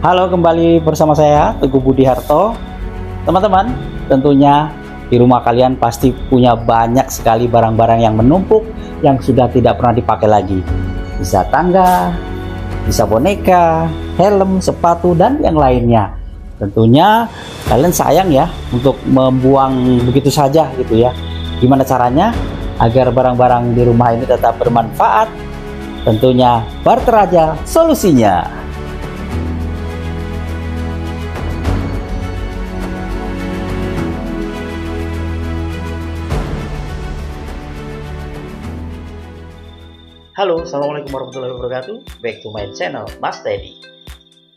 Halo, kembali bersama saya Teguh Budi Harto. Teman-teman, tentunya di rumah kalian pasti punya banyak sekali barang-barang yang menumpuk yang sudah tidak pernah dipakai lagi. Bisa tangga, bisa boneka, helm, sepatu, dan yang lainnya. Tentunya kalian sayang ya untuk membuang begitu saja gitu ya. Gimana caranya agar barang-barang di rumah ini tetap bermanfaat? Tentunya barter aja solusinya. Halo, assalamualaikum warahmatullahi wabarakatuh. Back to my channel, Mas Teddy.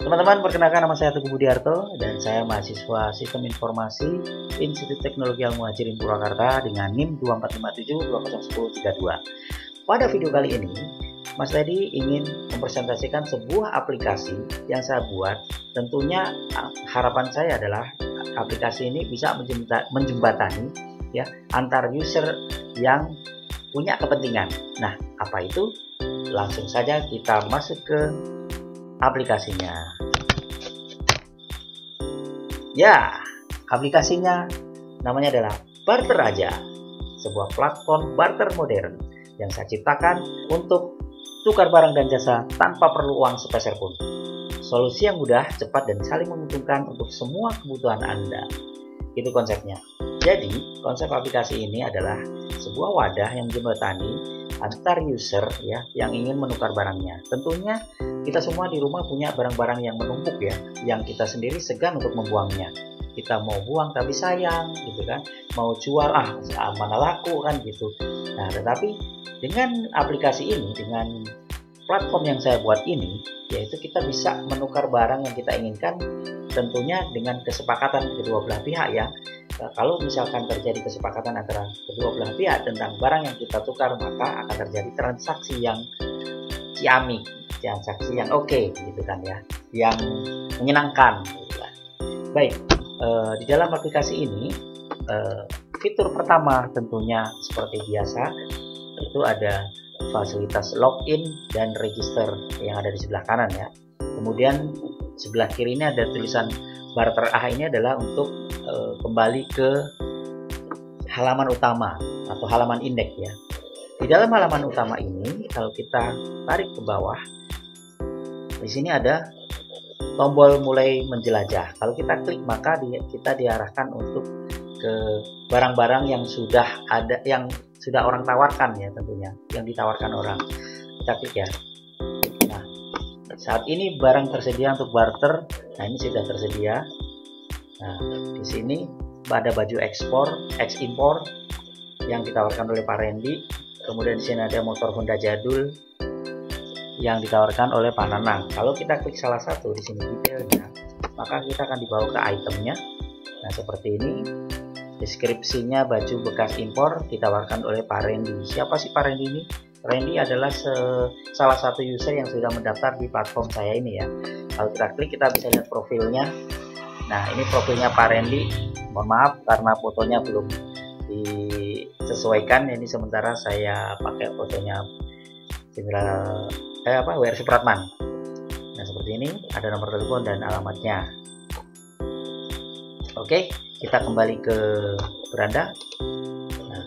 Teman-teman, perkenalkan nama saya Teguh Budi Harto dan saya mahasiswa Sistem Informasi Institut Teknologi Al-Muhajirin Purwakarta dengan NIM 2457201032. Pada video kali ini, Mas Teddy ingin mempresentasikan sebuah aplikasi yang saya buat. Tentunya harapan saya adalah aplikasi ini bisa menjembatani ya antar user yang punya kepentingan. Nah, apa itu? Langsung saja kita masuk ke aplikasinya. Ya, aplikasinya namanya adalah Barter Aja, sebuah platform barter modern yang saya ciptakan untuk tukar barang dan jasa tanpa perlu uang sepeser pun. Solusi yang mudah, cepat, dan saling menguntungkan untuk semua kebutuhan Anda. Itu konsepnya. Jadi, konsep aplikasi ini adalah sebuah wadah yang menjembatani antar user ya yang ingin menukar barangnya. Tentunya kita semua di rumah punya barang-barang yang menumpuk ya, yang kita sendiri segan untuk membuangnya. Kita mau buang tapi sayang gitu kan, mau jual mana laku kan gitu. Nah, tetapi dengan aplikasi ini, dengan platform yang saya buat ini, yaitu kita bisa menukar barang yang kita inginkan, tentunya dengan kesepakatan kedua belah pihak ya. Kalau misalkan terjadi kesepakatan antara kedua belah pihak tentang barang yang kita tukar, maka akan terjadi transaksi yang ciamik, transaksi yang oke gitu kan ya, yang menyenangkan gitu kan. Baik, di dalam aplikasi ini fitur pertama tentunya seperti biasa itu ada fasilitas login dan register yang ada di sebelah kanan ya. Kemudian sebelah kiri ini ada tulisan barter ini adalah untuk kembali ke halaman utama atau halaman indeks ya. Di dalam halaman utama ini, kalau kita tarik ke bawah, di sini ada tombol mulai menjelajah. Kalau kita klik maka kita diarahkan untuk ke barang-barang yang sudah ada, yang sudah orang tawarkan ya, tentunya yang ditawarkan orang. Kita klik ya. Nah, saat ini barang tersedia untuk barter. Nah, ini sudah tersedia. Nah, di sini ada baju impor yang ditawarkan oleh Pak Randy. Kemudian di sini ada motor Honda jadul yang ditawarkan oleh Pak Nanang. Kalau kita klik salah satu di sini detailnya, maka kita akan dibawa ke itemnya. Nah, seperti ini. Deskripsinya baju bekas impor ditawarkan oleh Pak Randy. Siapa sih Pak Randy ini? Randy adalah salah satu user yang sudah mendaftar di platform saya ini ya. Kalau kita klik kita bisa lihat profilnya. Nah, ini profilnya Pak Randy. Mohon maaf karena fotonya belum disesuaikan. Ini sementara saya pakai fotonya WR Supratman. Nah, seperti ini ada nomor telepon dan alamatnya. Oke, kita kembali ke beranda. Nah,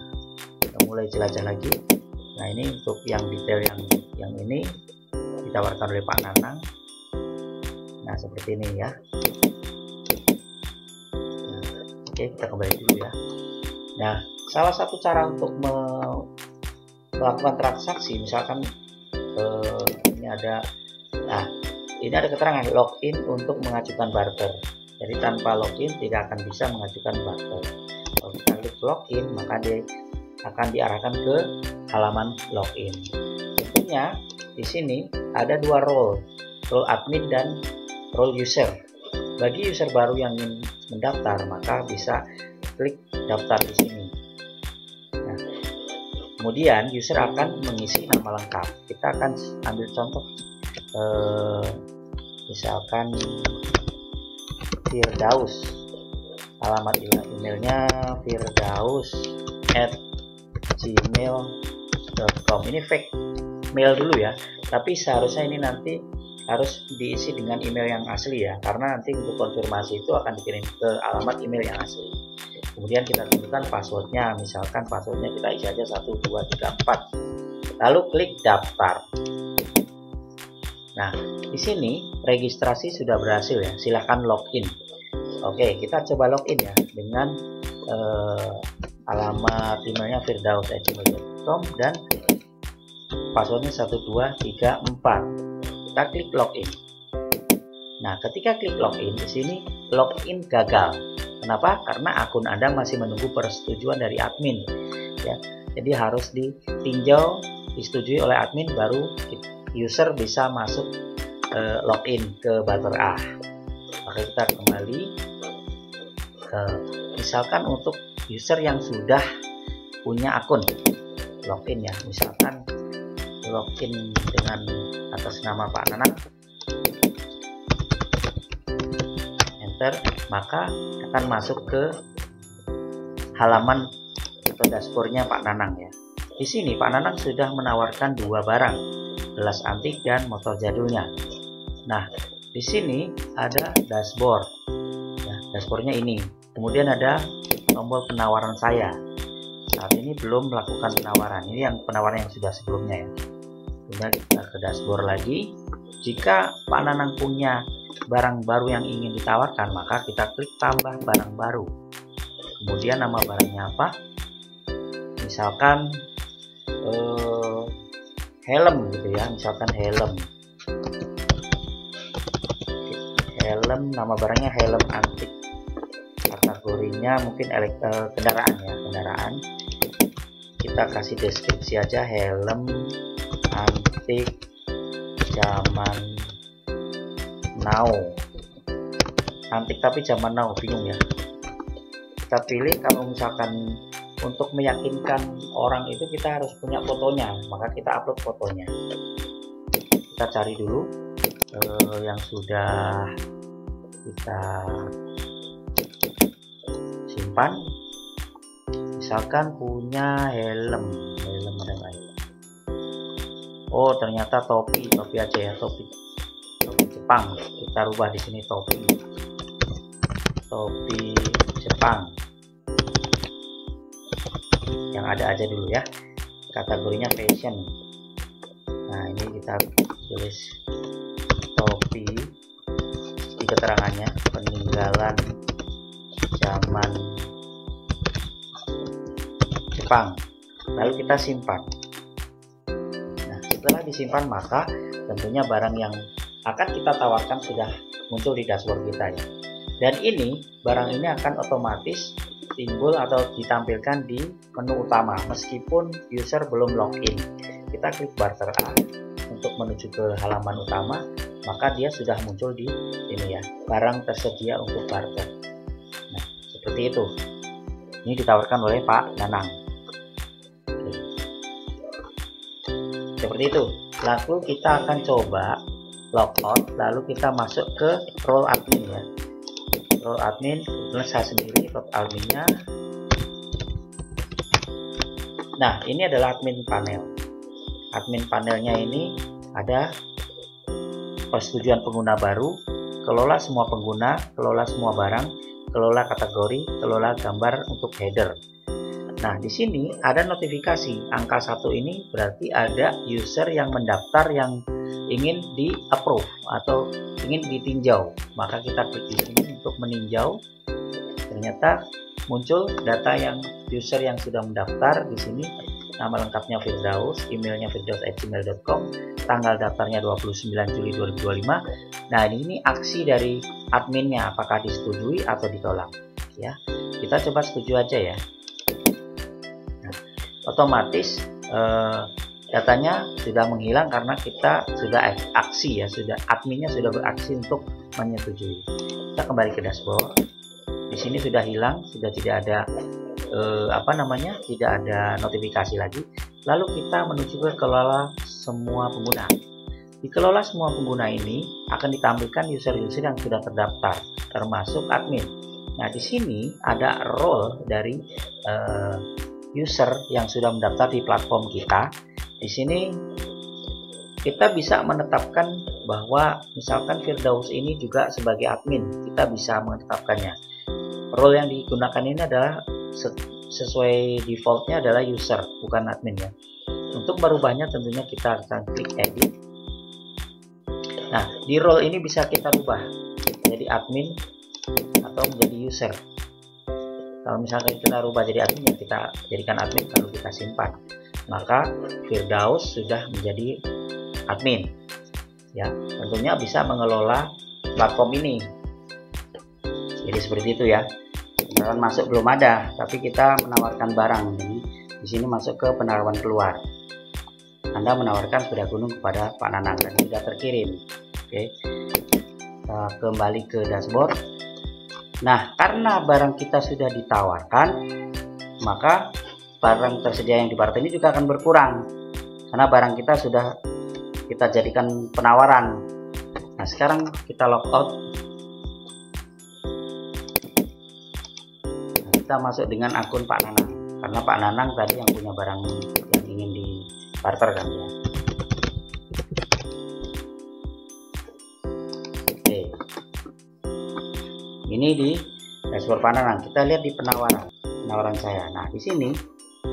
kita mulai jelajah lagi. Nah, ini untuk yang detail yang ini ditawarkan oleh Pak Nanang. Nah, seperti ini ya. Oke, kita kembali dulu ya. Nah, salah satu cara untuk melakukan transaksi, misalkan ini ada keterangan login untuk mengajukan barter. Jadi tanpa login tidak akan bisa mengajukan barter. Kalau kita klik login, maka dia akan diarahkan ke halaman login. Tentunya di sini ada dua role admin dan role user. Bagi user baru yang ingin mendaftar, maka bisa klik daftar di sini. Nah, kemudian user akan mengisi nama lengkap. Kita akan ambil contoh, misalkan Firdaus, alamat emailnya firdaus@gmail.com. Ini fake mail dulu ya, tapi seharusnya ini nanti harus diisi dengan email yang asli ya, karena nanti untuk konfirmasi itu akan dikirim ke alamat email yang asli. Kemudian kita tentukan passwordnya, misalkan passwordnya kita isi aja 1, 2, 3, 4. Lalu klik daftar. Nah, di sini registrasi sudah berhasil ya, silahkan login. Oke, kita coba login ya dengan alamat emailnya firdaus@gmail.com dan passwordnya 1, 2, 3, 4. Kita klik login. Nah, ketika klik login, di sini login gagal. Kenapa? Karena akun Anda masih menunggu persetujuan dari admin ya. Jadi harus ditinjau, disetujui oleh admin baru user bisa masuk login ke Barter A. Maka kita kembali misalkan untuk user yang sudah punya akun login ya, misalkan login dengan atas nama Pak Nanang, enter, maka akan masuk ke halaman atau dashboardnya Pak Nanang ya. Di sini Pak Nanang sudah menawarkan 2 barang, gelas antik dan motor jadulnya. Nah, di sini ada dashboard ya, dashboardnya ini. Kemudian ada tombol penawaran saya. Saat ini belum melakukan penawaran, ini yang penawaran yang sudah sebelumnya ya. Kemudian kita ke dashboard lagi. Jika Pak Nanang punya barang baru yang ingin ditawarkan, maka kita klik tambah barang baru. Kemudian nama barangnya apa? Misalkan helm gitu ya, misalkan helm, nama barangnya helm antik, kategorinya mungkin kendaraan ya, kendaraan. Kita kasih deskripsi aja, helm antik zaman now, antik tapi zaman now, bingung ya. Kita pilih, kalau misalkan untuk meyakinkan orang itu kita harus punya fotonya, maka kita upload fotonya. Kita cari dulu yang sudah kita simpan. Misalkan punya helm ada nggak ya? Oh, ternyata topi aja ya, topi Jepang. Kita rubah di sini topi Jepang. Yang ada aja dulu ya. Kategorinya fashion. Nah, ini kita tulis topi di keterangannya, peninggalan zaman Jepang. Lalu kita simpan. Nah, setelah disimpan, maka tentunya barang yang akan kita tawarkan sudah muncul di dashboard kita ya. Dan ini barang ini akan otomatis timbul atau ditampilkan di menu utama meskipun user belum login. Kita klik Barter A untuk menuju ke halaman utama, maka dia sudah muncul di ini ya, barang tersedia untuk barter. Nah, seperti itu. Ini ditawarkan oleh Pak Nanang. Seperti itu. Lalu kita akan coba logout, lalu kita masuk ke role admin ya. Role admin, kebetulan saya sendiri role adminnya. Nah, ini adalah admin panel. Admin panelnya ini ada persetujuan pengguna baru, kelola semua pengguna, kelola semua barang, kelola kategori, kelola gambar untuk header. Nah, di sini ada notifikasi angka 1 ini berarti ada user yang mendaftar yang ingin di approve atau ingin ditinjau. Maka kita klik di sini untuk meninjau. Ternyata muncul data yang user yang sudah mendaftar di sini. Nama lengkapnya Firdaus, emailnya firdaus@gmail.com, tanggal daftarnya 29 Juli 2025. Nah, ini aksi dari adminnya, apakah disetujui atau ditolak ya. Kita coba setuju aja ya. Nah, otomatis datanya sudah menghilang karena kita sudah aksi ya, sudah adminnya sudah beraksi untuk menyetujui. Kita kembali ke dashboard. Di sini sudah hilang, sudah tidak ada tidak ada notifikasi lagi. Lalu kita menuju ke kelola semua pengguna. Di kelola semua pengguna ini akan ditampilkan user-user yang sudah terdaftar, termasuk admin. Nah, di sini ada role dari user yang sudah mendaftar di platform kita. Di sini kita bisa menetapkan bahwa misalkan Firdaus ini juga sebagai admin, kita bisa menetapkannya. Role yang digunakan ini adalah sesuai defaultnya adalah user, bukan admin ya. Untuk merubahnya tentunya kita akan klik edit. Nah, di role ini bisa kita rubah jadi admin atau menjadi user. Kalau misalkan kita rubah jadi admin, ya kita jadikan admin lalu kita simpan, maka Firdaus sudah menjadi admin ya. Tentunya bisa mengelola platform ini. Jadi seperti itu ya. Penawaran masuk belum ada, tapi kita menawarkan barang. Jadi di sini masuk ke penawaran keluar. Anda menawarkan sepeda gunung kepada Pak Nanang dan sudah terkirim. Oke. Kita kembali ke dashboard. Nah, karena barang kita sudah ditawarkan, maka barang tersedia yang di barter ini juga akan berkurang. Karena barang kita sudah kita jadikan penawaran. Nah, sekarang kita log out. Nah, kita masuk dengan akun Pak Nanang. Karena Pak Nanang tadi yang punya barang yang ingin di barter kan ya. Ini di dashboard Pak Nanang. Kita lihat di penawaran saya. Nah, di sini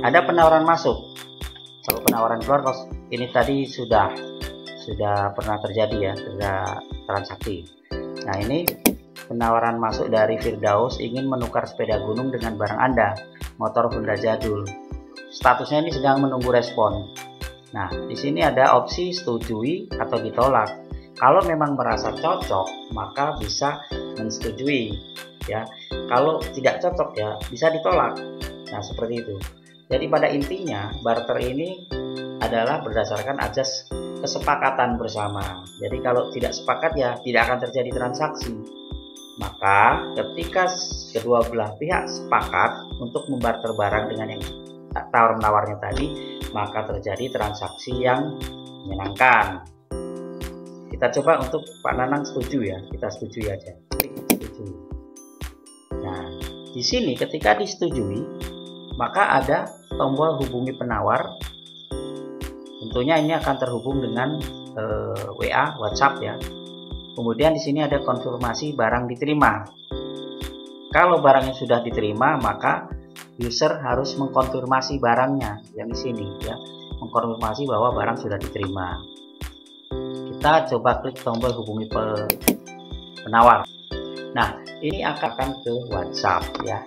ada penawaran masuk. Kalau penawaran keluar, ini tadi sudah pernah terjadi ya, sudah transaksi. Nah, ini penawaran masuk dari Firdaus ingin menukar sepeda gunung dengan barang Anda, motor Honda jadul. Statusnya ini sedang menunggu respon. Nah, di sini ada opsi setujui atau ditolak. Kalau memang merasa cocok, maka bisa mensetujui ya. Kalau tidak cocok ya bisa ditolak. Nah, seperti itu. Jadi pada intinya barter ini adalah berdasarkan azas kesepakatan bersama. Jadi kalau tidak sepakat ya tidak akan terjadi transaksi. Maka ketika kedua belah pihak sepakat untuk membarter barang dengan yang tawar-menawarnya tadi, maka terjadi transaksi yang menyenangkan. Kita coba untuk Pak Nanang setuju ya, kita setujui aja. Klik setujui. Nah, di sini ketika disetujui, maka ada tombol hubungi penawar. Tentunya ini akan terhubung dengan WA, WhatsApp ya. Kemudian di sini ada konfirmasi barang diterima. Kalau barangnya sudah diterima, maka user harus mengkonfirmasi barangnya yang di sini ya, mengkonfirmasi bahwa barang sudah diterima. Kita coba klik tombol hubungi penawar. Nah, ini akan ke WhatsApp ya.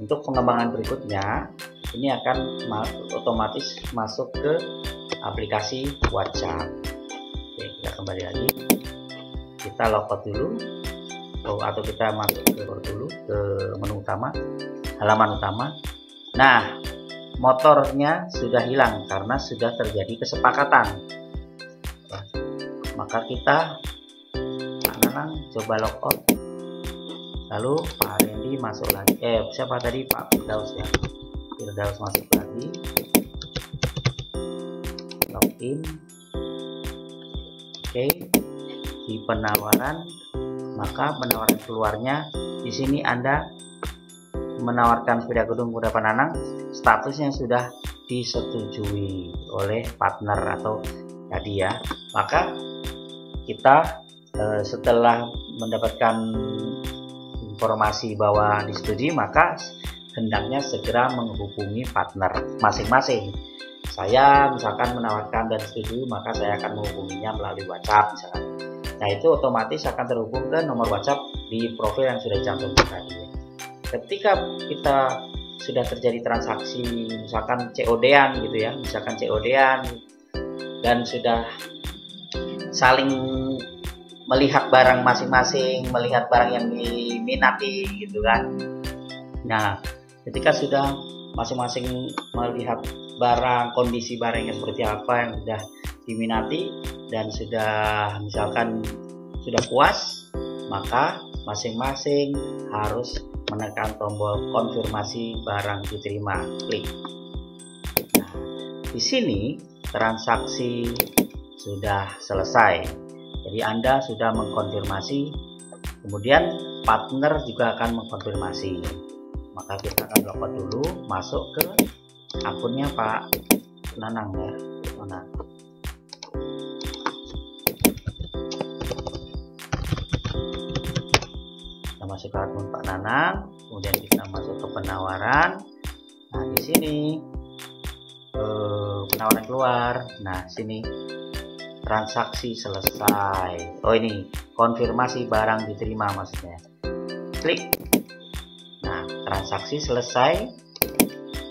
Untuk pengembangan berikutnya, ini akan otomatis masuk ke aplikasi WhatsApp. Oke, kita kembali lagi. Kita logout dulu, atau kita masuk ke menu utama, halaman utama. Nah, motornya sudah hilang karena sudah terjadi kesepakatan. Maka kita Pak Nanang coba logout, lalu Pak Randy masuk lagi. Siapa tadi? Pak Firdaus ya. Firdaus masuk lagi, login. Oke, di penawaran, maka penawaran keluarnya di sini Anda menawarkan sepeda gunung kepada Pak Nanang, statusnya sudah disetujui oleh partner atau tadi ya. Maka kita setelah mendapatkan informasi bahwa disetujui, maka hendaknya segera menghubungi partner masing-masing. Saya misalkan menawarkan dan setuju, maka saya akan menghubunginya melalui WhatsApp misalkan. Nah, itu otomatis akan terhubung ke nomor WhatsApp di profil yang sudah dicantumkan tadi. Ketika kita sudah terjadi transaksi misalkan COD-an gitu ya, misalkan COD-an dan sudah saling melihat barang masing-masing, melihat barang yang diminati gitu kan. Nah, ketika sudah masing-masing melihat barang, kondisi barangnya seperti apa yang sudah diminati dan sudah misalkan sudah puas, maka masing-masing harus menekan tombol konfirmasi barang diterima, klik. Nah, di sini transaksi sudah selesai. Jadi Anda sudah mengkonfirmasi, kemudian partner juga akan mengkonfirmasi. Maka kita akan logout dulu, masuk ke akunnya Pak Nanang ya. Nah, masuk ke akun Pak Nanang, kemudian kita masuk ke penawaran. Nah, di sini penawaran keluar. Nah, sini transaksi selesai. Oh, ini konfirmasi barang diterima maksudnya. Klik. Nah, transaksi selesai.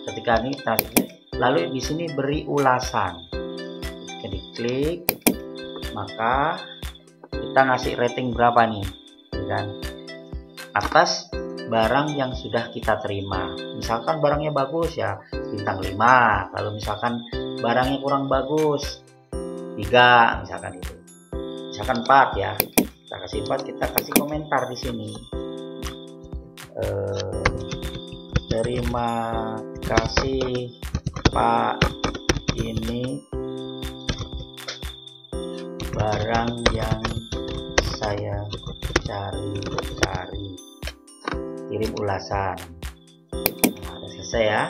Ketika ini lalu di sini beri ulasan. Jadi klik, maka kita ngasih rating berapa nih, dan atas barang yang sudah kita terima. Misalkan barangnya bagus ya bintang 5, kalau misalkan barangnya kurang bagus 3, misalkan itu. Misalkan 4 ya. Kita kasih 4, kita kasih komentar di sini. Terima kasih Pak, ini barang yang saya cari-cari. Kirim ulasan. Nah, udah selesai ya.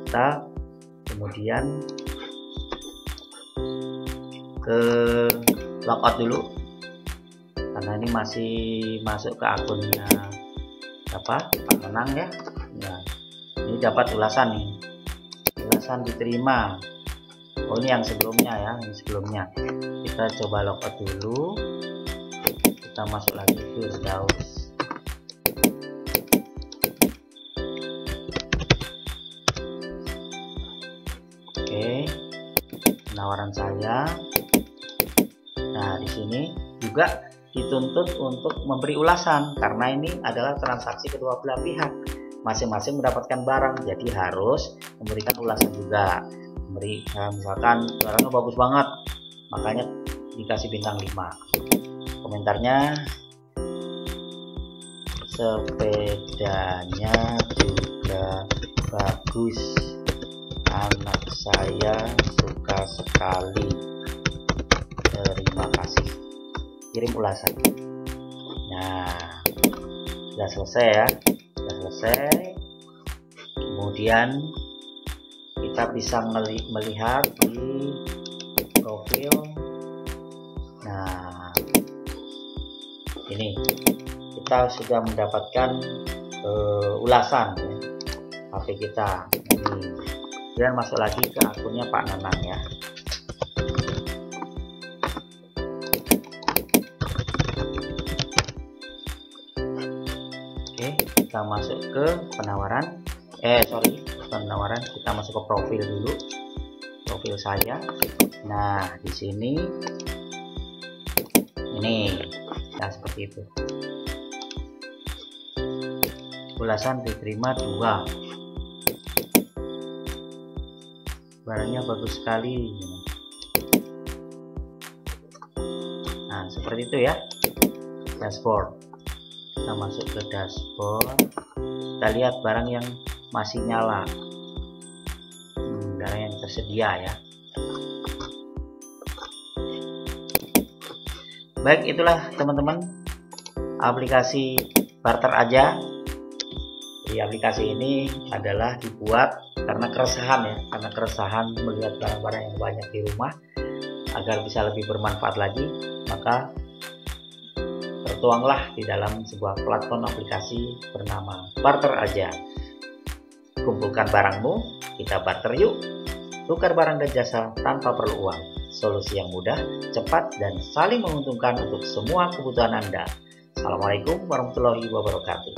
Kita kemudian ke logout dulu, karena ini masih masuk ke akunnya Pak Nanang ya. Nah, ini dapat ulasan nih, ulasan diterima. Oh, ini yang sebelumnya ya, ini sebelumnya. Kita coba logout dulu, kita masuk lagi Firdaus. Oke, penawaran saya. Nah, di sini juga dituntut untuk memberi ulasan karena ini adalah transaksi kedua belah pihak, masing-masing mendapatkan barang, jadi harus memberikan ulasan juga. Misalkan barangnya bagus banget, makanya dikasih bintang 5. Komentarnya, sepedanya juga bagus, anak saya suka sekali, terima kasih, kirim ulasan. Nah, sudah selesai ya, sudah selesai. Kemudian kita bisa melihat di profil. Nah, ini kita sudah mendapatkan ulasan ya, HP kita ini. Kemudian masuk lagi ke akunnya Pak Nanang ya. Oke, kita masuk ke penawaran. Penawaran, kita masuk ke profil dulu, profil saya. Nah, di sini ini ya, seperti itu. Ulasan diterima 2, barangnya bagus sekali. Nah, seperti itu ya. Dashboard, kita masuk ke dashboard, kita lihat barang yang masih nyala, barang yang tersedia ya. Baik, itulah teman-teman aplikasi Barter Aja. Di aplikasi ini adalah dibuat karena keresahan melihat barang-barang yang banyak di rumah. Agar bisa lebih bermanfaat lagi, maka tertuanglah di dalam sebuah platform aplikasi bernama Barter Aja. Kumpulkan barangmu, kita barter yuk. Tukar barang dan jasa tanpa perlu uang. Solusi yang mudah, cepat, dan saling menguntungkan untuk semua kebutuhan Anda. Assalamualaikum warahmatullahi wabarakatuh.